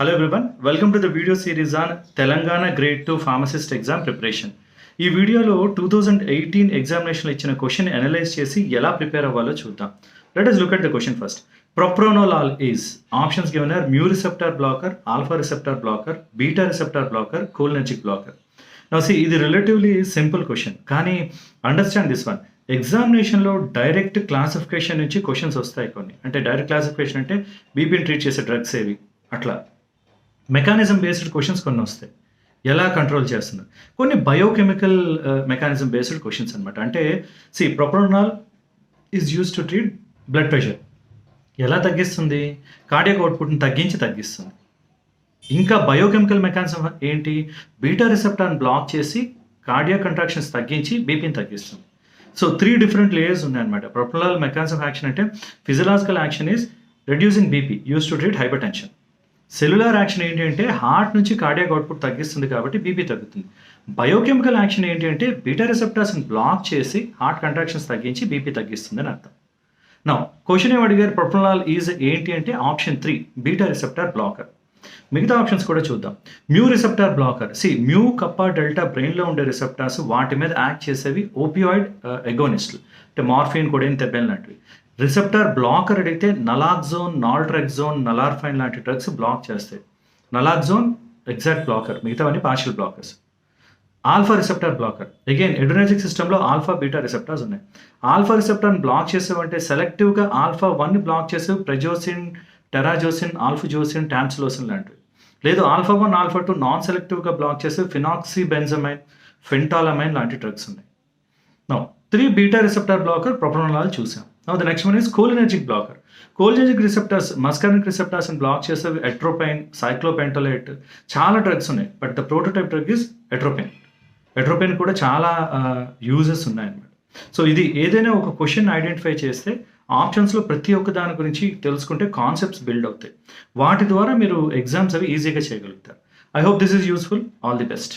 Hello everyone, welcome to the video series on Telangana Grade 2 Pharmacist Exam Preparation. ఈ వీడియోలో 2018 ఎగ్జామినేషన్లో ఇచ్చిన question analyse చేసి ఎలా ప్రిపేర్ అవ్వాలో చూద్దాం. Let us look at the question first. Propranolol is options given are mu receptor blocker, alpha receptor blocker, beta receptor blocker, cholinergic blocker. Now see, ఇది relatively simple question, కానీ understand this one. ఎగ్జామినేషన్లో direct classification నుంచి questions వస్తాయి కొన్ని. అంటే direct classification అంటే బీపీని treat చేసే డ్రగ్స్ ఏవి, అట్లా మెకానిజం బేస్డ్ క్వశ్చన్స్ కొన్ని వస్తాయి. ఎలా కంట్రోల్ చేస్తున్నారు, కొన్ని బయోకెమికల్ మెకానిజం బేస్డ్ క్వశ్చన్స్ అనమాట. అంటే propranolol is use to treat blood pressure. ఎలా తగ్గిస్తుంది? కార్డియాక్ అవుట్పుట్ని తగ్గిస్తుంది. ఇంకా బయోకెమికల్ మెకానిజం ఏంటి? బీటా రిసెప్టార్ని బ్లాక్ చేసి కార్డియాక్ కంట్రాక్షన్స్ తగ్గించి బీపీని తగ్గిస్తుంది. సో 3 డిఫరెంట్ లేయర్స్ ఉన్నాయన్నమాట. ప్రొప్రానాల్ మెకానిజం యాక్షన్ అంటే physiological action is reducing BP use to treat hypertension. Cellular action ఏంటి అంటే హార్ట్ నుంచి కార్డియాక్ అవుట్పుట్ తగ్గిస్తుంది కాబట్టి బీపీ తగ్గుతుంది. బయోకెమికల్ యాక్షన్ ఏంటి అంటే బీటా రిసెప్టార్స్ని బ్లాక్ చేసి హార్ట్ కంట్రాక్షన్స్ తగ్గించి బీపీ తగ్గిస్తుంది అని అర్థం. నా క్వశ్చన్ ఏం అడిగారు? ప్రొప్రానాల్ ఈజ్ ఏంటి అంటే ఆప్షన్ 3 బీటా రిసెప్టార్ బ్లాకర్. మిగతా ఆప్షన్స్ కూడా చూద్దాం. Mu receptor blocker. Mu kappa delta బ్రెయిన్లో ఉండే రిసెప్టార్స్, వాటి మీద యాక్ట్ చేసేవి ఓపియాయిడ్ ఎగోనిస్టులు, అంటే మార్ఫిన్, కొడైన్, తెబెన్ లాంటివి. రిసెప్టార్ బ్లాకర్ అడిగితే నలాక్జోన్, నాల్ట్రెక్జోన్, నలార్ఫైన్ లాంటి డ్రగ్స్ బ్లాక్ చేస్తాయి. నలాక్జోన్ ఎగ్జాక్ట్ బ్లాకర్, మిగతావన్నీ partial blockers. Alpha receptor blocker, again adrenergic సిస్టంలో ఆల్ఫా బీటా రిసెప్టార్స్ ఉన్నాయి. ఆల్ఫా రిసెప్టార్ని బ్లాక్ చేసేవంటే సెలెక్టివ్గా ఆల్ఫా 1ని బ్లాక్ చేసేవి ప్రెజోసిన్, టెరాజోసిన్, ఆల్ఫజోసిన్, టామ్సిలోసిన్ లాంటివి. లేదు ఆల్ఫా 1, ఆల్ఫా 2 నాన్ సెలెక్టివ్గా బ్లాక్ చేసేవి ఫినాక్సీ బెంజమైన్, ఫెంటాలమైన్ లాంటి డ్రగ్స్ ఉన్నాయి. Now 3 beta receptor blocker propranolol చూసాం. Now the next one is cholinergic blocker. Cholinergic receptors, muscarinic receptors and block చేసేవి atropine, cyclopentolate, చాలా drugs ఉన్నాయి. But the prototype drug is atropine. atropine కూడా చాలా uses ఉన్నాయన్నమాట. So ఇది ఏదైనా ఒక క్వశ్చన్ ఐడెంటిఫై చేస్తే ఆప్షన్స్లో ప్రతి ఒక్క దాని గురించి తెలుసుకుంటే కాన్సెప్ట్స్ బిల్డ్ అవుతాయి. వాటి ద్వారా మీరు ఎగ్జామ్స్ అవి ఈజీగా చేయగలుగుతారు. I hope this is useful. All the best.